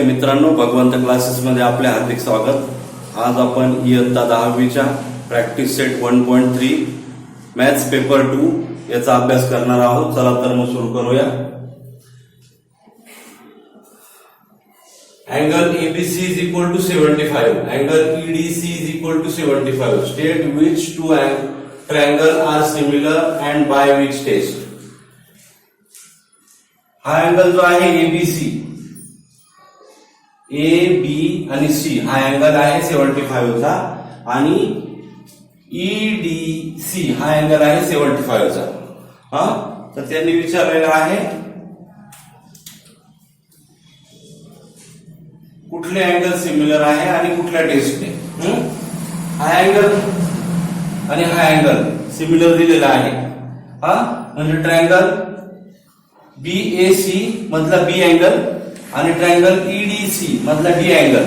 मित्रांनो, भगवंत क्लासेस मध्ये आपले हार्दिक स्वागत। आज आपण इयत्ता 10वीच्या प्रॅक्टिस सेट 1.3 मॅथ्स पेपर 2 याचा अभ्यास करणार आहोत। चला तर मग सुरू करूया। Angle ABC is equal to 75, angle EDC is equal to 75. State which two triangles are similar and by which test? हा अँगल जो आहे ABC, ए बी आणि सी हा अँगल आहे 75 चा आणि EDC हा अँगल आहे 75 चा। तर त्यांनी विचारलेलं आहे कुठले अँगल सिमिलर आहे आणि कुठल्या टेस्टने। हा अँगल आणि हा अँगल सिमिलर दिलेला आहे। म्हणजे ट्रायंगल BAC मधला बी अँगल आणि ट्रायंगल EDC मधला डी अँगल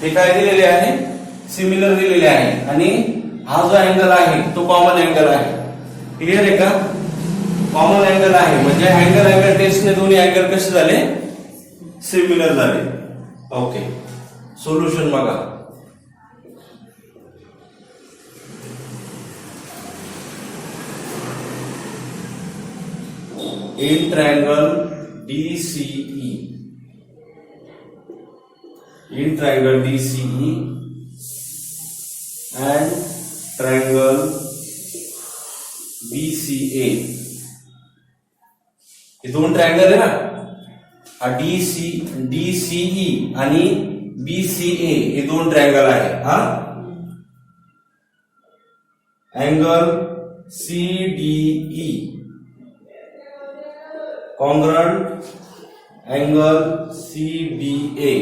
हे काय दिलेले आहे, सिमिलर दिलेले आहे। आणि हा जो अँगल आहे तो कॉमन अँगल आहे। क्लिअर आहे का? कॉमन अँगल आहे म्हणजे अँगल टेस्टने दोन्ही अँगल कसे झाले, सिमिलर झाले। ओके, सोल्युशन बघा। In triangle DCE, in triangle DCE and triangle BCA, हे दोन ट्रायंगल आहे ना, हा DCE आणि BCA हे दोन ट्रायंगल आहे। Angle CDE congruent angle CBA,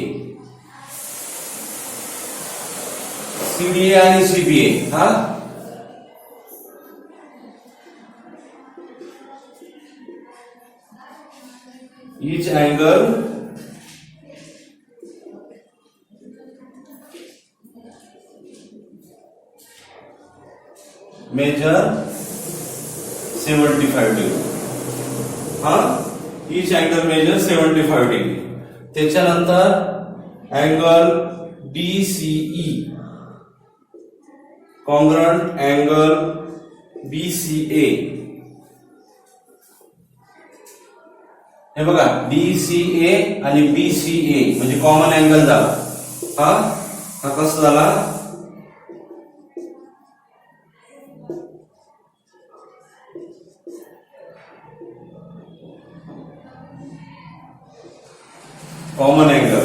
CDA आणि CBA each angle measure 75 degree। each angle measure 75 degree। त्याच्यानंतर angle DCE congruent angle BCA, हे बघा DCA आणि BCA म्हणजे कॉमन अँगल झाला। हा कसा झाला, common angle.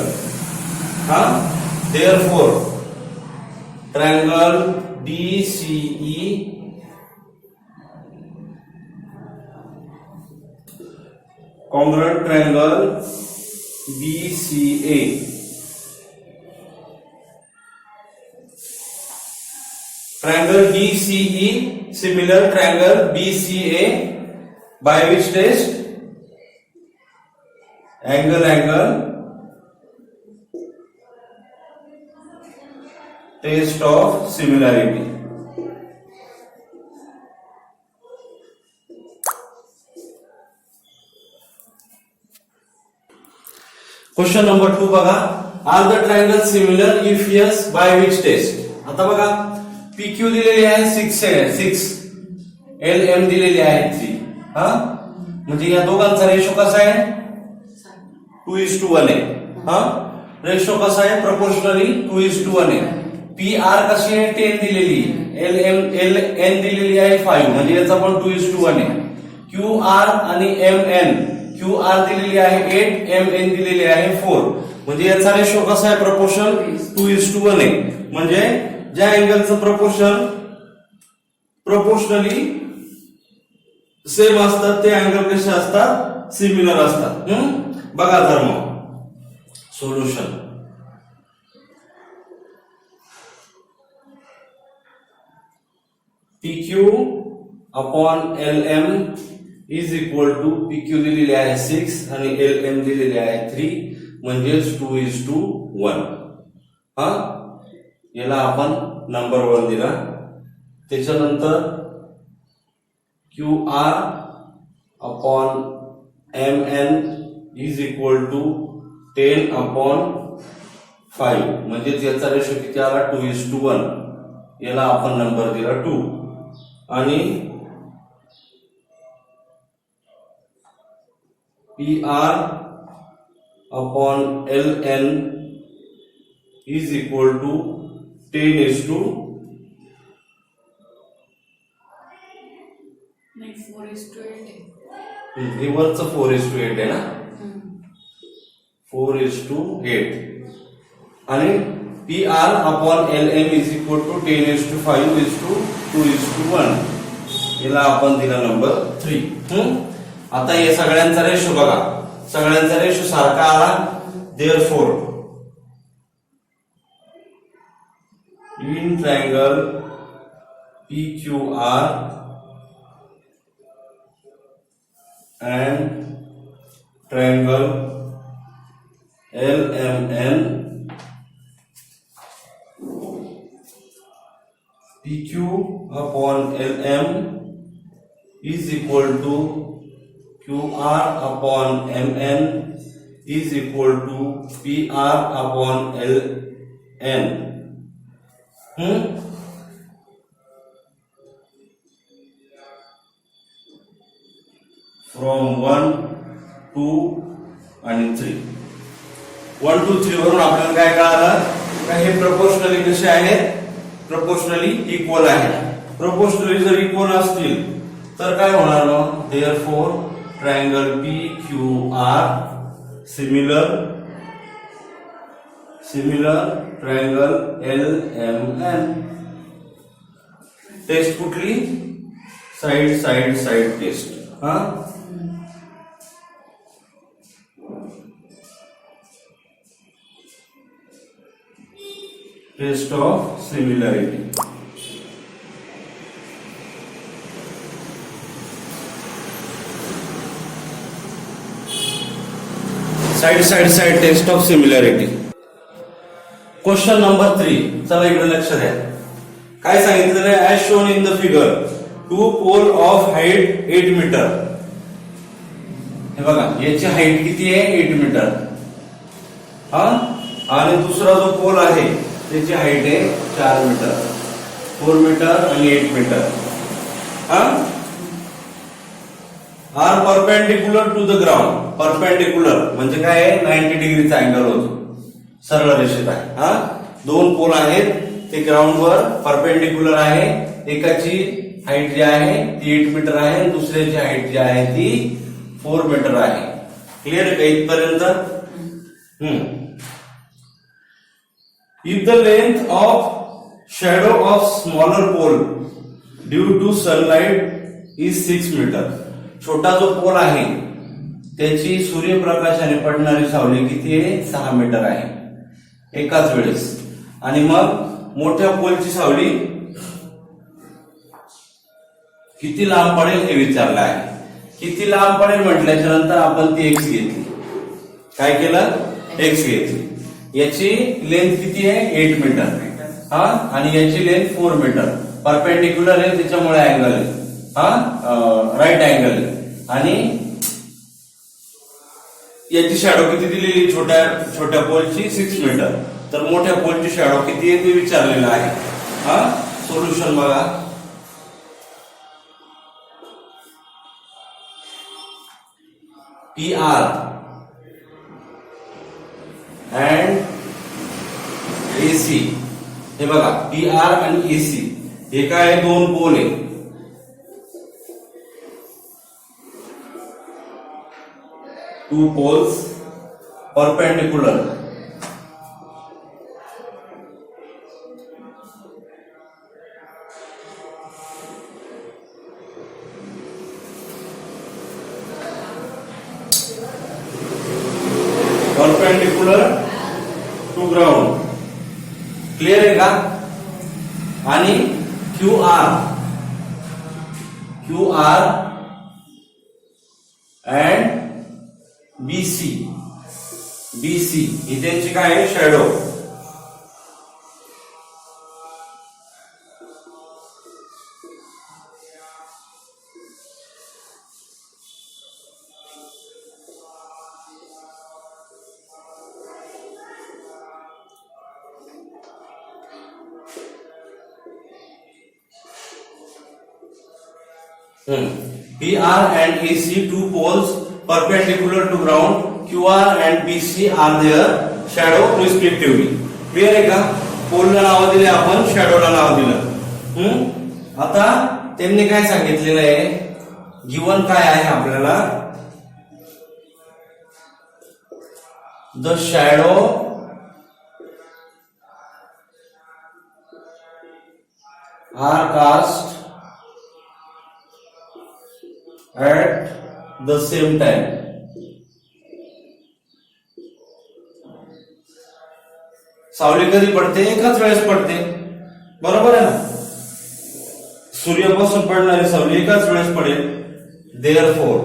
therefore triangle DCE congruent triangle BCA triangle DCE similar triangle BCA by which test? angle test of similarity। Question number 2 बघा। Are the triangle similar if yes by which test? आता बघा PQ दिलेली आहे 6 LM दिलेली आहे 3। म्हणजे या दोघांचा रेशो कसा आहे, 2:1 आहे। रेशो कसा आहे, प्रोपोर्शनली 2:1 आहे। PR कशी आहे, 10 दिलेली, LN दिलेली आहे 5 म्हणजे याचा पण 2:1 आहे। QR आणि MN, QR दिलेली आहे 8, MN दिलेली आहे 4 म्हणजे याचा रेशो कसा आहे, प्रोपोर्शन 2:1 आहे। म्हणजे ज्या अँगलचं प्रोपोर्शनली सेम असतात ते अँगल कसे असतात, सिमिलर असतात। बघा तर मग solution. PQ upon LM is equal to, PQ दिलेली आहे 6 आणि LM दिलेली आहे 3 म्हणजेच 2:1। याला आपण नंबर 1 दिला। त्याच्यानंतर QR upon mn is equal to 10/5 म्हणजे याचा रेशो किती आला 2:1. याला आपण नंबर दिला 2 आणि PR/LN is equal to 10:4:8. हे वरचं 4:8 आहे ना, 4:8 आणि PR/LM is equal to 10:5:2:1. याला आपण दिला नंबर 3. आता हे सगळ्यांचा रेशो बघा, सगळ्यांचा रेशो सारखा आला. Therefore in triangle PQR and triangle LMN, PQ/LM is equal to QR/MN is equal to PR/LN. From 1, 2 आणि 3. 1, 2, 3 वरून आपल्याला काय कळालं का हे प्रपोर्शनली कसे आहेत, प्रपोर्शनली इक्वल आहेत. प्रपोर्शनली जर इक्वल असतील तर काय होणार मग, therefore triangle PQR similar triangle LMN. Test कुठली, side test. Test of similarity. Side test of similarity. Question number 3. चला इकडे लक्ष द्या. काय सांगितलेलं आहे, as shown in the figure 2 pole of height 8 metre. हे बघा याची हाईट किती आहे 8 मीटर. आणि दुसरा जो पोल आहे त्याची हाईट आहे 4 मीटर. 4 मीटर आणि 8 metre. Are perpendicular to the ground. Perpendicular म्हणजे काय आहे, 90 डिग्रीचा अँगल होतो, सरळ रेषेत आहे. दोन पोल आहेत ते ग्राउंडवर परपेंडिक्युलर आहे. एकाची हाईट जी आहे ती 8 मीटर आहे आणि दुसऱ्याची हाईट जी आहे ती 4 मीटर आहे. क्लिअर का इथपर्यंत? If the length of shadow of smaller pole due to sunlight is 6 metre. छोटा जो पोल आहे त्याची सूर्यप्रकाशाने पडणारी सावली किती आहे, 6 मीटर आहे एकाच वेळेस. आणि मग मोठ्या पोलची सावली किती लांब पडेल हे विचारलं आहे. किती लांब पडेल म्हटल्याच्या नंतर आपण ती एक्स घेतली. काय केलं, एक्स घेतली. याची लेंथ किती आहे 8 मीटर आणि याची लेंथ 4 मीटर. परपेंडिक्युलर आहे त्याच्यामुळे अँगल आहे राईट अँगल आहे. आणि याची शॅडो किती दिलेली छोट्या पोलची 6 मीटर. तर मोठ्या पोलची शॅडो किती आहे ते विचारलेलं आहे. सोल्युशन बघा. PR and AC. हे बघा PR आणि AC हे काय आहे, दोन पोल आहे. Two poles perpendicular. Perpendicular to ground. Clear आहे का? आणि QR अँड BC ही त्यांची काय आहे, shadow. PR and AC, two poles perpendicular to ground. QR and BC are their shadow respectively. Clear आहे का? पोलला नाव दिले आपण, शॅडोला नाव दिलं. आता त्यांनी काय सांगितलेलं आहे, गिवन काय आहे आपल्याला, the shadow are cast at the same time. सावली कधी पडते? एकाच वेळेस पडते, बरोबर आहे ना? सूर्यापासून पडणारी सावली एकाच वेळेस पडेल. Therefore,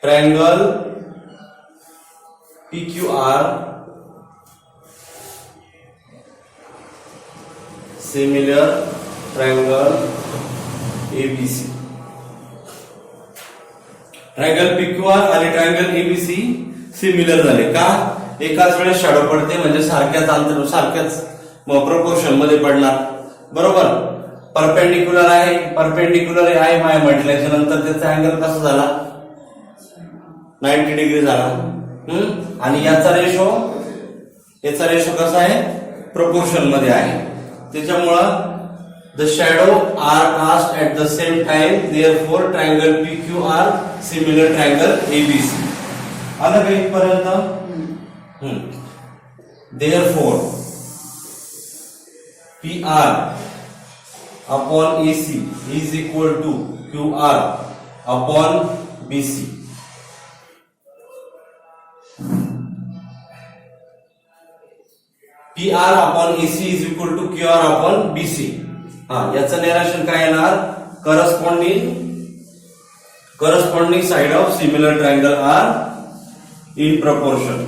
triangle PQR similar triangle ABC. Triangle PQR आणि ट्रायंगल ABC सिमिलर झाले का? एकाच वेळेस शॅडो पडते, म्हणजे सारख्याच अंतर, सारख्याच प्रोपोर्शन मध्ये पडणार, बरोबर? परपेंडिक्युलर आहे, परपेंडिक्युलर आहे माय म्हटल्याच्या नंतर त्याचा अँगल कसा झाला? 90 डिग्री झाला. आणि याचा रेशो कसा आहे? प्रोपोर्शन मध्ये आहे. त्याच्यामुळं the shadow are cast at the same time, therefore triangle PQR similar triangle ABC. आलं का इथपर्यंत? Therefore PR upon AC is equal to QR upon BC. PR upon AC is equal to QR upon BC. याचं निराशन काय येणार? Corresponding side of similar triangle are in proportion.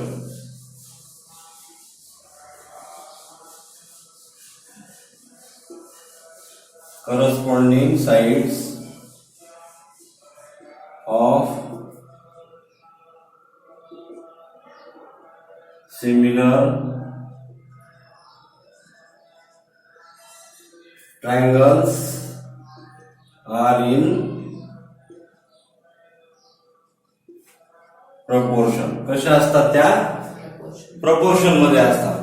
Corresponding sides of similar triangles are in proportion. कशा असतात त्या? Proportion मध्ये असतात.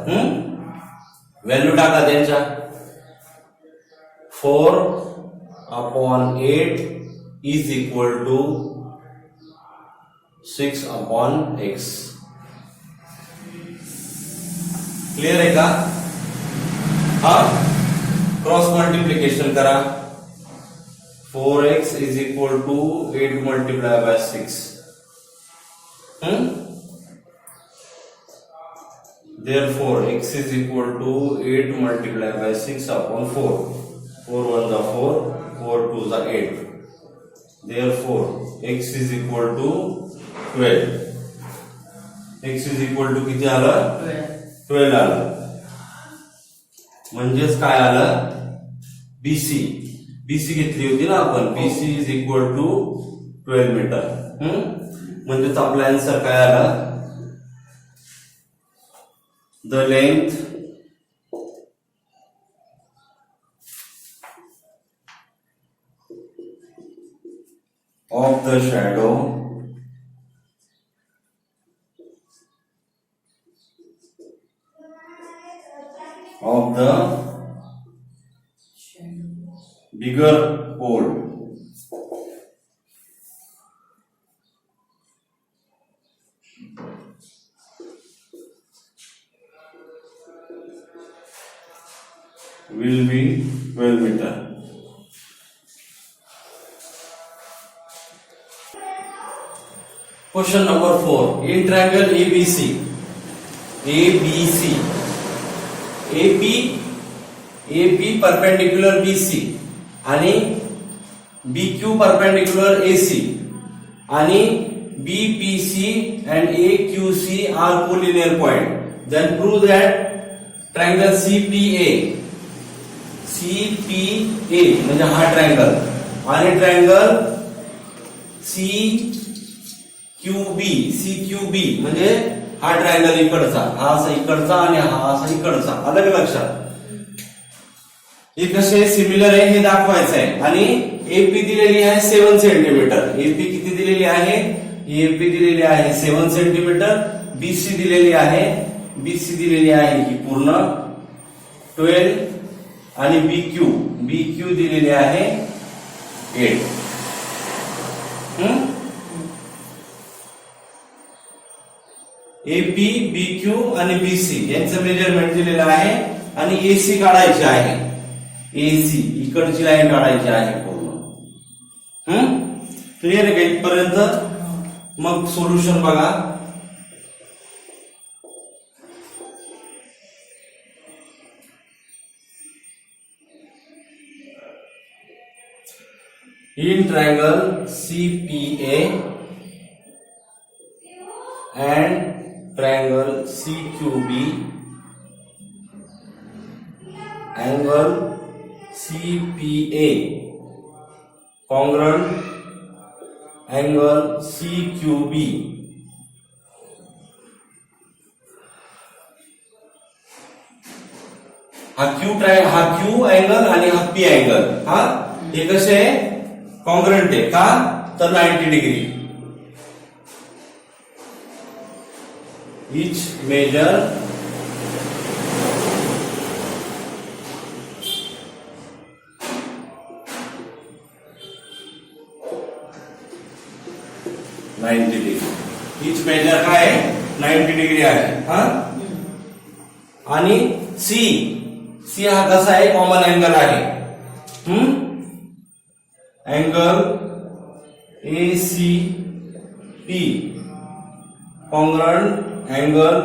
Value टाका त्यांच्या. 4/8 is equal to 6/x. Clear आहे का? हा, क्रॉस मल्टिप्लिकेशन करा. 4x is equal to 8 multiplied by 6. Therefore x is equal to 8 multiplied by 6 upon 4. 4 1 is 4, 4 2 is 8. Therefore x is equal to 12. x is equal to किती आलं? 12 आलं. म्हणजेच काय आलं? BC घेतली होती ना आपण. BC is equal to 12 metre. म्हणजेच आपला आन्सर काय आला? The length of the shadow of the bigger pole will be 12 meter. Question number 4. In triangle ABC AP perpendicular BC आणि BQ perpendicular AC आणि BPC and AQC are collinear point. Then prove that triangle CPA म्हणजे हा triangle आणि triangle CQB म्हणजे हा triangle इकडचा, हा असा इकडचा आणि हा असा इकडचा. आलं का लक्षात? हे कसे सिमिलर आहे हे दाखवायचं आहे. आणि एपी दिलेली आहे 7 सेंटीमीटर. एपी किती दिलेली आहे? एपी दिलेली आहे 7 सेंटीमीटर. बीसी दिलेली आहे, बीसी दिलेली आहे ही पूर्ण 12 आणि बीक्यू दिलेली आहे 8. एपी, बीक्यू आणि बीसी यांचं मेजरमेंट दिलेलं आहे. आणि एसी काढायची आहे. एसी इकडची लाईन काढायची आहे पूर्ण. क्लिअर आहे का इथपर्यंत? मग सोल्युशन बघा. In triangle CPA and triangle CQB, angle CPA congruent angle CQB. हा क्यू अँगल आणि हा पी अँगल हा हे कसे कॉन्ग्रंट आहे का? तर 90 डिग्री. इच मेजर इच मेजर काय आहे? 90 डिग्री आहे. हा आणि सी हा कसा आहे? कॉमन अँगल आहे. Angle ACP congruent angle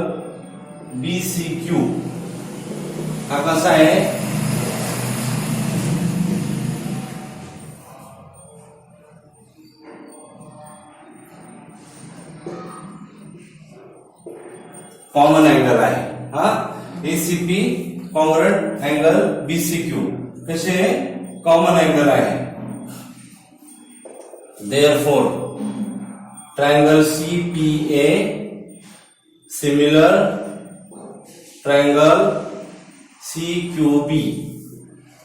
BCQ हा कसा आहे? कॉमन अँगल आहे. हा ACP कॉन्ग्रंट अँगल BCQ कसे कॉमन अँगल आहे. Therefore, triangle CPA similar triangle CQB.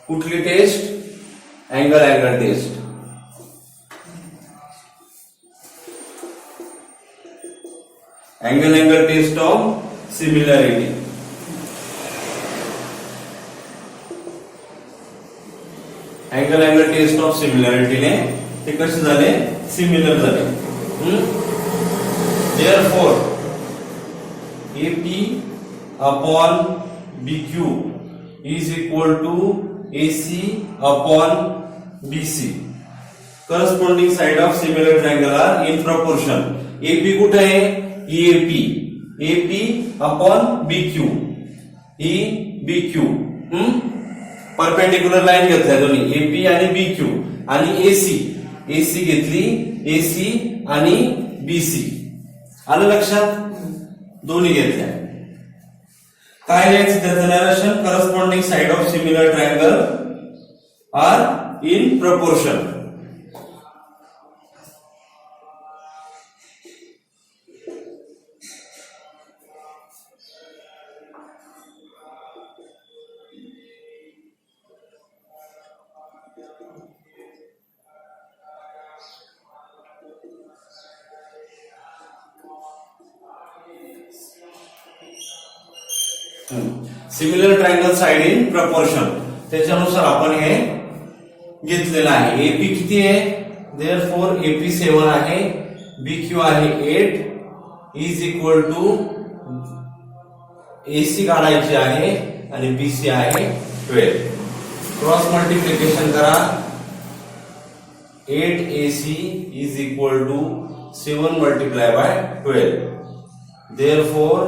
कुठली test? Angle test. Angle test of similarity. Angle test of सिमिलॅरिटीने ते कसे झाले? सिमिलर झाले. Therefore, AP upon BQ is equal to AC upon BC. Corresponding side of similar triangle are in proportion. AP कुठे आहे? AP upon BQ. BQ. Perpendicular line घेतल्या दोन्ही AP आणि BQ. आणि AC घेतली AC आणि BC. आलं लक्षात? दोन्ही घेतल्या. काय लिहायचं त्याचं narration? Corresponding side of similar triangle are in proportion. Similar triangle side in proportion त्याच्यानुसार आपण हे घेतलेलं आहे. एपी किती आहे? देअरफॉर एपी 7 आहे, बीक्यू आहे 8 इज इक्वल टू एसी काढायची आहे आणि बीसी आहे 12. क्रॉस मल्टिप्लिकेशन करा. 8AC is equal to 7 multiply by 12. Therefore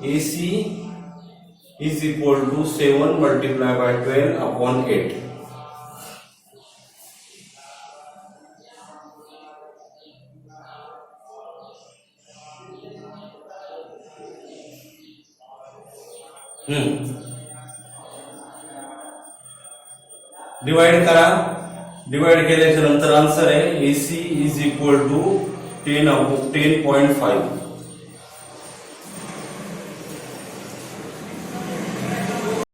AC is equal to 7 multiplied by 12 upon 8. Divide करा. डिवाइड केल्याच्या नंतर आन्सर आहे AC is equal to 10.5.